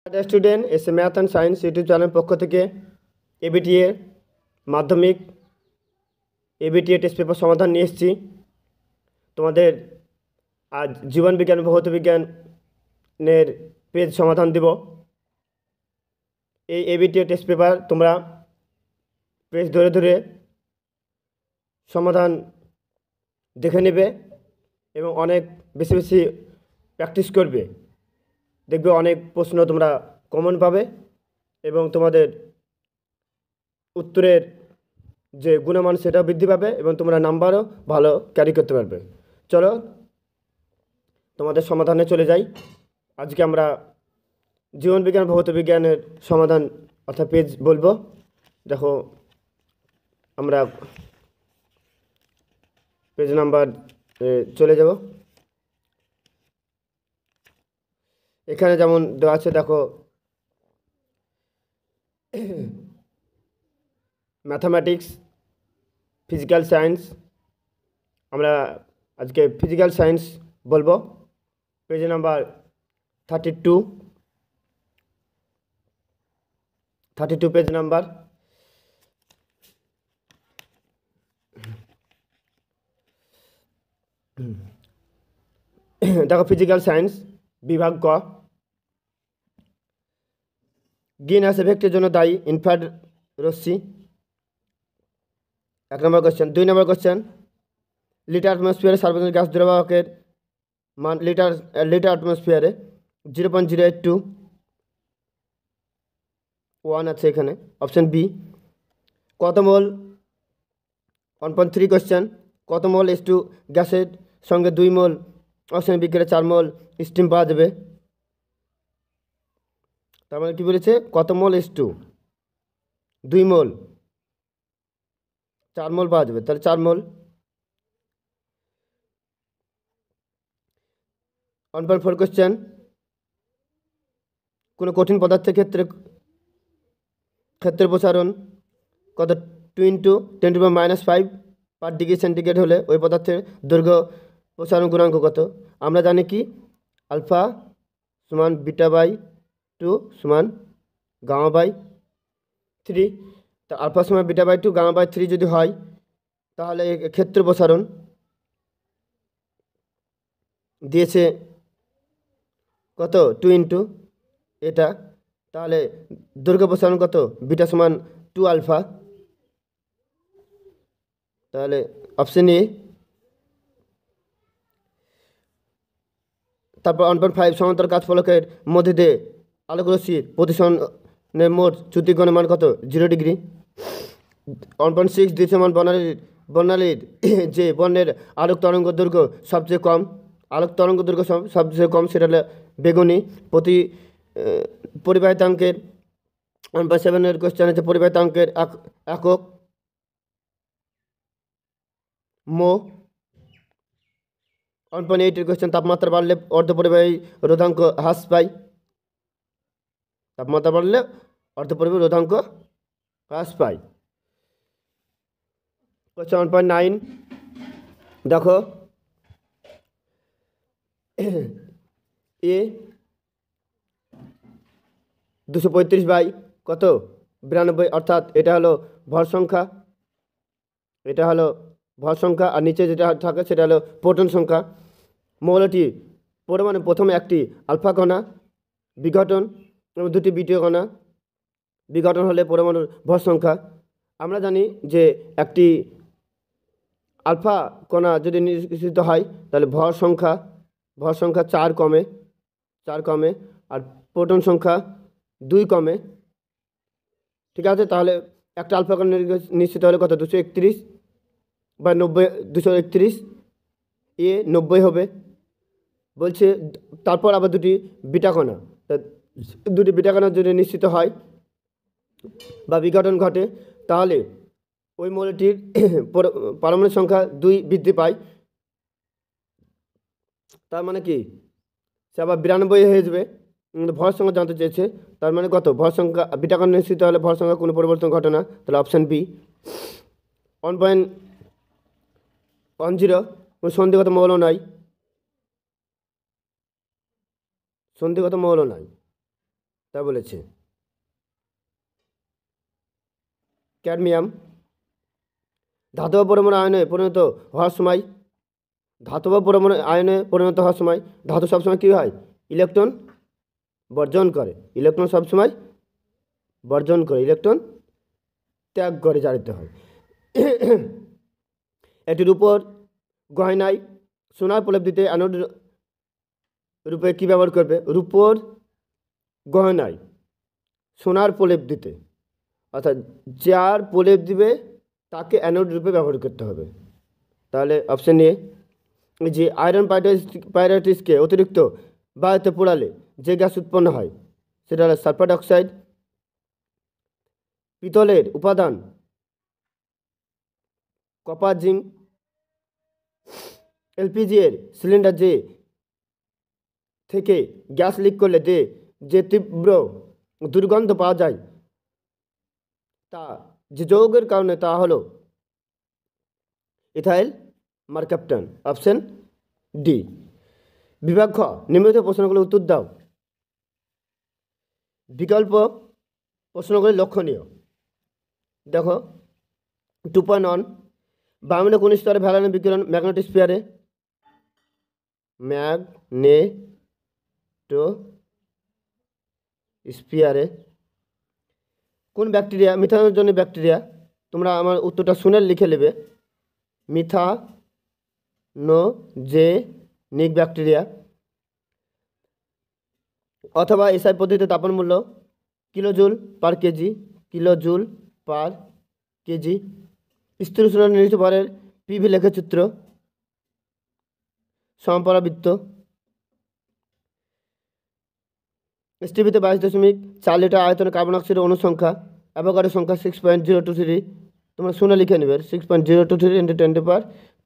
Student S A math and science YouTube চ্যানেলের পক্ষ থেকে এবিটিএ মাধ্যমিক এবিটিএ টেস্ট পেপার সমাধান নিয়ে এসেছি। তোমাদের আজ জীবনবিজ্ঞান ও ভৌতবিজ্ঞানের পেজ সমাধান দেব। এই এবিটিএ টেস্ট পেপার তোমরা পেজ ধরে ধরে সমাধান দেখে নেবে এবং অনেক বেশি বেশি প্র্যাকটিস করবে। দেখবে অনেক প্রশ্ন তোমরা কমন পাবে এবং তোমাদের উত্তরের যে গুণমান সেটা বৃদ্ধি পাবে এবং তোমরা নাম্বারও ভালো ক্যারি করতে পারবে। চলো তোমাদের সমাধানে চলে যাই। আজকে আমরা জীবনবিজ্ঞান ভৌতবিজ্ঞানের সমাধান অর্থাৎ পেজ বলবো। দেখো আমরা পেজ নাম্বার চলে যাব। এখানে যেমন দেওয়া আছে দেখো ম্যাথামেটিক্স, ফিজিক্যাল সায়েন্স। আমরা আজকে ফিজিক্যাল সায়েন্স বলবো। Page number 32 page number. দেখো ফিজিক্যাল সায়েন্স বিভাগ ক, গ্রিন হাউস এফেক্টের জন্য দায়ী ইনফ্রারেড রশ্মি। 1 নম্বর কোশ্চেন। 2 নম্বর কোশ্চেন, লিটার অ্যাটমসফিয়ারে সার্বজনীন গ্যাস দ্রব্যকের মান লিটার অ্যাটমসফিয়ারে 0.0821 আছে এখানে, অপশান বি। কত মোল 1.3 কোশ্চেন, কত মোল H2 গ্যাসের সঙ্গে 2 মোল অক্সিজেন বিক্রিয়া 4 মোল স্টিম পাওয়া যাবে? তার মানে কী বলেছে, কত মোল H2 2 মোল 4 মোল পাওয়া যাবে, তাহলে 4 মোল। 1.4 কোশ্চেন, কোনো কঠিন পদার্থের ক্ষেত্রে প্রসারণ কত 2 × 10⁻⁵ পার ডিগ্রি সেন্টিগ্রেড হলে ওই পদার্থের দৈর্ঘ্য প্রসারণ গুণাঙ্ক কত? আমরা জানি কি আলফা সমান β/2 সমান γ/3। তা আলফা সমান β/2 γ/3 যদি হয় তাহলে ক্ষেত্র প্রসারণ দিয়েছে কত 2 × এটা, তাহলে দৈর্ঘ্য প্রসারণ কত বিটা সমান 2 আলফা, তাহলে অপশন এ। তারপর 1.5 সমান্তরাল কাচ ফলকের মধ্যে দিয়ে আলোকরশ্মির প্রতিসরণের মোট চ্যুতিকোণের মান কত 0 ডিগ্রি। 1.6 দৃশ্যমান বর্ণালীর যে বর্ণের আলোক তরঙ্গ দৈর্ঘ্য সবচেয়ে কম, সবচেয়ে কম সেটা হলো বেগুনি। পরিবাহিতাঙ্কের 1.7 কোশ্চেন আছে, পরিবাহিতাঙ্কের একক মো। 1.8 কোশ্চেন, তাপমাত্রা বাড়লে অর্ধপরিবাহী রোধাঙ্ক হ্রাস পায়। তাপমাত্রা বাড়লে অর্ধপরিবাহী রোধাঙ্ক হ্রাস পায়। কোশ্চেন 1.9 দেখো এ 235 কত 92, অর্থাৎ এটা হলো ভর সংখ্যা, আর নিচে যেটা থাকে সেটা হলো প্রোটন সংখ্যা। মৌলটি পরমাণু প্রথমে একটি আলফা কণা বিঘটন এবং 2টি বিটা কণা বিঘটন হলে পরমাণুর ভর সংখ্যা। আমরা জানি যে একটি আলফা কণা যদি নিষ্কাশিত হয় তাহলে ভর সংখ্যা 4 কমে আর প্রোটন সংখ্যা 2 কমে। ঠিক আছে, তাহলে একটা আলফা কণা নিশ্চিত হলে কত 231 বা 90, 231 এ 90 হবে বলছে। তারপর আবার 2টি বিটা কণা, 2টি বিটা কণা যদি নিশ্চিত হয় বা বিঘটন ঘটে তাহলে ওই মৌলটির পারমাণবিক সংখ্যা 2 বৃদ্ধি পায়। তার মানে কি সে আবার 92 হয়ে যাবে। ভর সংখ্যা জানতে চেয়েছে, তার মানে কত ভর সংখ্যা বিটা কণা নিশ্চিত হলে ভর সংখ্যা কোনো পরিবর্তন ঘটে না, তাহলে অপশান বি। 1.10 সন্ধিগত মৌল নাই, তা বলেছে। ক্যাডমিয়াম ধাতব পরমাণু আয়নে পরিণত হওয়ার সময় ধাতু সবসময় কী হয়? ইলেকট্রন বর্জন করে। ইলেকট্রন ত্যাগ করে জানতে হয়। একটি রূপোর গয়নায় সোনার প্রলেপ দিতে অ্যানোড রূপে কী ব্যবহার করবে? রূপোর গয়নায় সোনার প্রলেপ দিতে, অর্থাৎ যার প্রলেপ দিবে তাকে অ্যানোড রূপে ব্যবহার করতে হবে। তাহলে অপশন এ, যে আয়রন পাইরাইটিসকে অতিরিক্ত বায়ুতে পোড়ালে যে গ্যাস উৎপন্ন হয় সেটা হলো সালফার ডাইঅক্সাইড। পিতলের উপাদান কপার, জিঙ্ক। এলপিজি এর সিলিন্ডার থেকে গ্যাস লিক করলে যে তীব্র দুর্গন্ধ পাওয়া যায় তা যে যৌগের কারণে তা হলো ইথাইল মারক্যাপটন। Option D. বিভাগ খ, নিম্নলিখিত প্রশ্নগুলো উত্তর দাও। বিকল্প প্রশ্নগুলি লক্ষণীয়। দেখো 2.1, বায়ুমণ্ডলে কোন স্তরে ভ্যালেন্স বিকিরণ ম্যাগনেটোস্ফিয়ারে? ম্যাগনেটোস্ফিয়ারে। কোন ব্যাকটেরিয়া মিথানোজনিক ব্যাকটেরিয়া? তোমরা আমার উত্তরটা শুনে লিখে নেবে। Methanogenic bacteria. অথবা এসআই পদ্ধতিতে তাপন মূল্য কিলোজুল পার কেজি। স্থির উষ্ণ নির্দিষ্ট ভরের পিভি লেখচিত্র সমপরাবৃত্ত। এসটিভিতে 22.4 লিটার আয়তনে কার্বন ডাইঅক্সাইডের অনুসংখ্যা অ্যাভোগাড্রো সংখ্যা 6.023। তোমরা শুনে লিখে নেবে 6.023 ×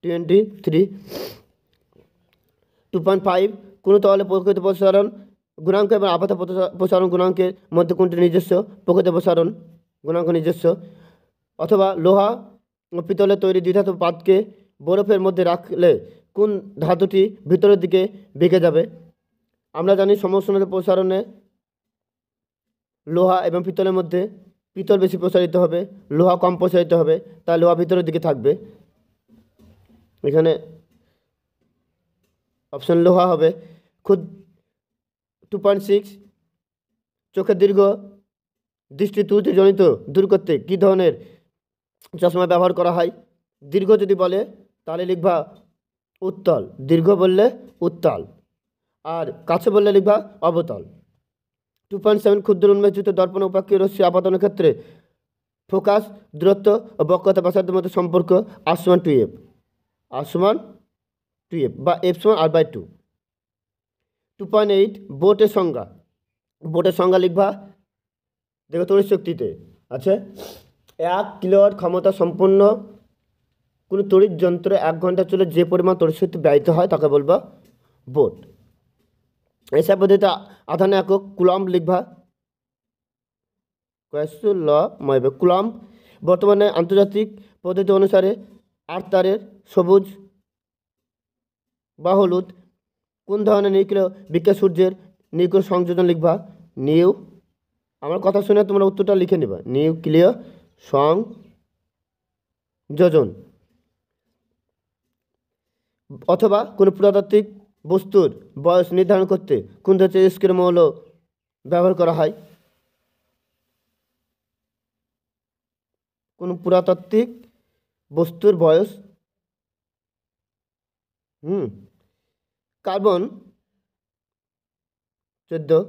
10⁻23। 2.5, কোনো তরলে প্রকৃত প্রসারণ গুণাঙ্ক এবং আপাত প্রসারণ গুণাঙ্কের মধ্যে কোনটি নিজস্ব? প্রকৃত প্রসারণ গুণাঙ্ক নিজস্ব। অথবা লোহা ও পিতলের তৈরি দ্বিধাতু পাতকে বরফের মধ্যে রাখলে কোন ধাতুটি ভিতরের দিকে বেঁকে যাবে? আমরা জানি সমউষ্ণতা প্রসারণে লোহা এবং পিতলের মধ্যে পিতল বেশি প্রসারিত হবে, লোহা কম প্রসারিত হবে, তাই লোহা ভিতরের দিকে থাকবে। এখানে অপশন লোহা হবে। 2.6, চোখের দীর্ঘ দৃষ্টি ত্রুটিজনিত দূর করতে কী ধরনের চশমা ব্যবহার করা হয়? দীর্ঘ যদি বলে তাহলে লিখবা উত্তল, দীর্ঘ বললে উত্তাল, আর কাছে বললে লিখবা অবতল। 2.7, ক্ষুদ্র উন্মেষযুক্ত দর্পণ উপাক্ষীয় রশ্মি আপাতনের ক্ষেত্রে ফোকাস দূরত্ব ও বক্রতা ব্যাসার্ধের মধ্যে সম্পর্ক R=2F বা F=R/2। 2.8, বোটের সংজ্ঞা লিখবা। দেখো তড়িৎ শক্তিতে আছে 1 কিলোওয়াট ক্ষমতা সম্পন্ন কোনো তড়িৎ যন্ত্র 1 ঘন্টা চলে যে পরিমাণ তড়িৎ শক্তি ব্যয়িত হয় তাকে বলবা বোট। এসআই পদ্ধতিতে আধানের একক কুলম্ব লিখবা। কুলম্ব। বর্তমানে আন্তর্জাতিক পদ্ধতি অনুসারে 8 তারের সবুজ বা হলুদ কোন ধরনের নিউক্লিয় বিক্রিয়া সূর্যের নিউক্লিয় সংযোজন লিখবা। আমার কথা শুনে তোমরা উত্তরটা লিখে নেবা। নিউক্লিয় সংযোজন। অথবা কোনো পুরাতাত্ত্বিক বস্তুর বয়স নির্ধারণ করতে কোন ধরনের স্কেল মৌল ব্যবহার করা হয়? কোন পুরাতাত্ত্বিক বস্তুর বয়স কার্বন 14।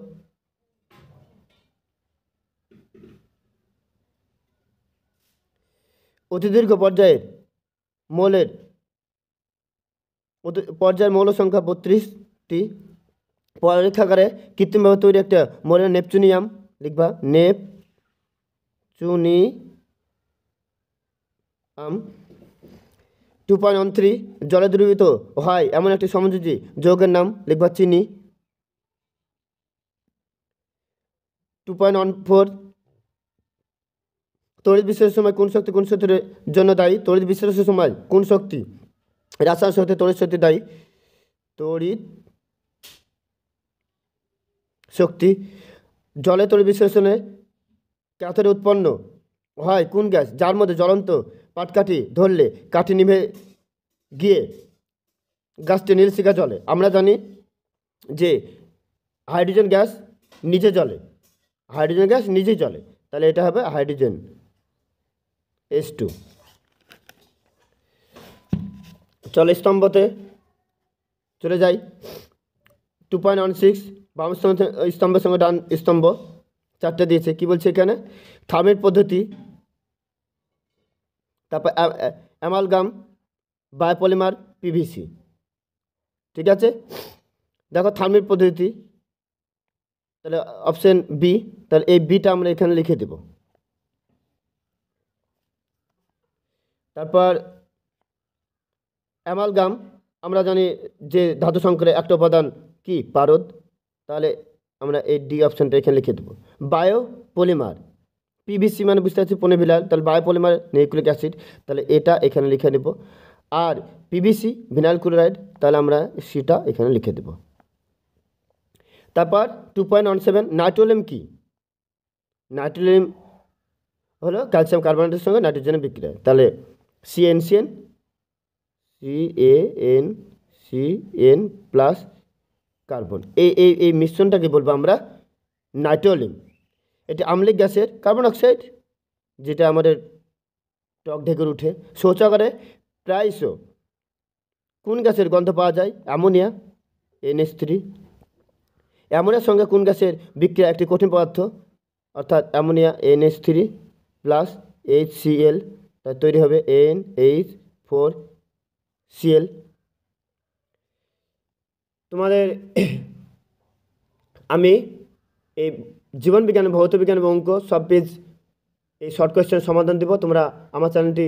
অতিদীর্ঘ পর্যায়ের মৌল সংখ্যা 32টি। পরীক্ষাগারে কৃত্রিমভাবে তৈরি একটা মৌলের নেপচুনিয়াম লিখবা। নেপচুনিয়াম। 2.13, জলে দ্রবীভূত হয় এমন একটি সমযোজী যৌগের নাম লিখবা চিনি। 2.14, তড়িৎ বিশ্লেষণের সময় কোন শক্তি কোন শক্তির জন্য দায়ী? তড়িৎ বিশ্লেষণের সময় কোন শক্তি রাসায়নিক শক্তি তড়িৎ শক্তি দায়ী? তড়িৎ শক্তি। জলে তড়িৎ বিশ্লেষণে ক্যাথোডে উৎপন্ন হয় কোন গ্যাস, যার মধ্যে জ্বলন্ত পাটকাঠি ধরলে কাঠি নিভে গিয়ে গাছটি নীল শিখা জ্বলে? আমরা জানি যে হাইড্রোজেন গ্যাস নিজে জ্বলে, হাইড্রোজেন গ্যাস নিজেই জ্বলে, তাহলে এটা হবে হাইড্রোজেন H2। চলো স্তম্ভতে চলে যাই। 2.16 বাম স্তম্ভের সঙ্গে ডান স্তম্ভ চারটে দিয়েছে। কি বলছে এখানে? থার্মিট পদ্ধতি, তারপর অ্যামালগাম, বায়োপলিমার, পিভিসি। ঠিক আছে, দেখো থার্মিট পদ্ধতি, তাহলে অপশন বি, তাহলে এই বিটা আমরা এখানে লিখে দেব। তারপর অ্যামালগাম, আমরা জানি যে ধাতু সংকরে একটা উপাদান কি, পারদ, তাহলে আমরা এই ডি অপশনটা এখানে লিখে দেবো। বায়োপলিমার, পিভিসি মানে বুঝতে পারছি পলিভিনাইল, তাহলে বায়োপলিমার নিউক্লিক অ্যাসিড, তাহলে এটা এখানে লিখে নেব। আর পিভিসি ভিনাইল ক্লোরাইড, তাহলে আমরা সেটা এখানে লিখে দেব। তারপর 2.17 নাইট্রোলিয়াম কি? নাইট্রোলিয়াম হলো ক্যালসিয়াম কার্বনেটের সঙ্গে নাইট্রোজেনের বিক্রিয়া, তাহলে CaNCN প্লাস কার্বন, এই মিশ্রণটাকে বলবো আমরা নাইট্রোলিয়াম। এটি আম্লিক গ্যাসের কার্বন অক্সাইড, যেটা আমাদের টক ঢেকুর উঠে। শৌচাগারে প্রায়শ কোন গ্যাসের গন্ধ পাওয়া যায়? Ammonia NH3। অ্যামোনিয়ার সঙ্গে কোন গ্যাসের বিক্রিয়া একটি কঠিন পদার্থ, অর্থাৎ অ্যামোনিয়া NH3 প্লাস HCl, তাই তৈরি হবে NH4Cl। তোমাদের আমি এই জীবনবিজ্ঞান, ভৌতবিজ্ঞান এবং অঙ্ক সব পেজ এই শর্ট কোয়েশ্চেন সমাধান দেবো। তোমরা আমার চ্যানেলটি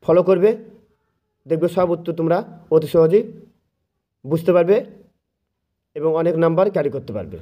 ফলো করবে, দেখবে সব উত্তর তোমরা অতি সহজেই বুঝতে পারবে এবং অনেক নাম্বার ক্যারি করতে পারবে।